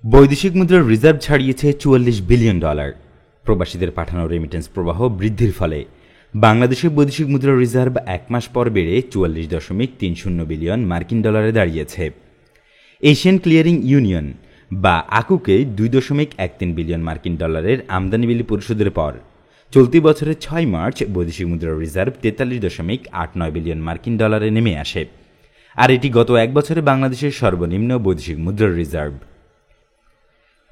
বৈদেশিক মুদ্রার reserve ছাড়িয়েছে $44 billion. প্রবাসীদের পাঠানো রেমিটেন্স প্রবাহ বৃদ্ধির ফলে বাংলাদেশের বৈদেশিক মুদ্রার রিজার্ভ এক মাস পর বেড়ে $44.30 বিলিয়ন দাঁড়িয়েছে। এশিয়ান ক্লিয়ারিং ইউনিয়ন বা আকুকে $2.13 বিলিয়ন আমদানি বিল পরিশোধের পর চলতি বছরের 6 মার্চ বৈদেশিক মুদ্রার রিজার্ভ $43.89 বিলিয়ন নেমে আসে, আর এটি গত এক বছরে বাংলাদেশের সর্বনিম্ন বৈদেশিক মুদ্রার রিজার্ভ।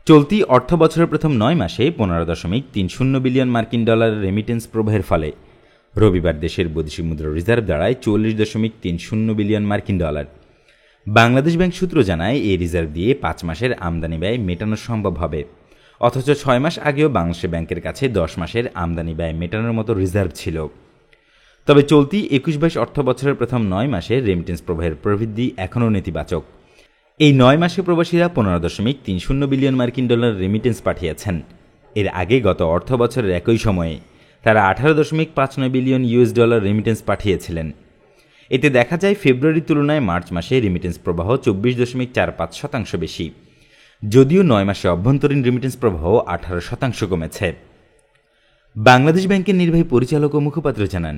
চলতি অর্থ বছরের প্রথম 9 মাসে $15.30 বিলিয়ন রেমিটেন্স প্রবাহের ফলে রবিবার দেশের বৈদেশিক মুদ্রার রিজার্ভ দাঁড়ায় $44.30 বিলিয়ন। বাংলাদেশ ব্যাংক সূত্র জানায়, এই রিজার্ভ দিয়ে 5 মাসের আমদানি ব্যয় মেটানো সম্ভব হবে, অথচ 6 মাস আগেও বাংলাদেশ ব্যাংকের কাছে 10 মাসের আমদানি ব্যয় মেটানোর মতো রিজার্ভ ছিল। তবে চলতি 21-22 অর্থ বছরের প্রথম 9 মাসে রেমিটেন্স প্রবাহের প্রবৃদ্ধি এখনও নেতিবাচক। এই 9 মাসে প্রবাসীরা $15.30 বিলিয়ন রেমিটেন্স পাঠিয়েছেন। এর আগে গত অর্থ বছরের একই সময়ে তারা $18.59 বিলিয়ন রেমিটেন্স পাঠিয়েছিলেন। এতে দেখা যায় ফেব্রুয়ারির তুলনায় মার্চ মাসে রেমিটেন্স প্রবাহ 24.45% বেশি, যদিও 9 মাসে অভ্যন্তরীণ রেমিটেন্স প্রবাহ 18% কমেছে। বাংলাদেশ ব্যাংকের নির্বাহী পরিচালক ও মুখপাত্র জানান,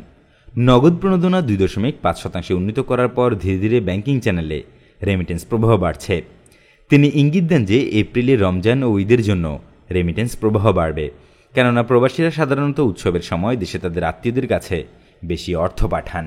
নগদ প্রণোদনা 2.5% উন্নীত করার পর ধীরে ধীরে ব্যাংকিং চ্যানেলে রেমিটেন্স প্রবাহ বাড়ছে। তিনি ইঙ্গিত দেন যে এপ্রিলে রমজান ও ঈদের জন্য রেমিটেন্স প্রবাহ বাড়বে, কেননা প্রবাসীরা সাধারণত উৎসবের সময় দেশে তাদের আত্মীয়দের কাছে বেশি অর্থ পাঠান।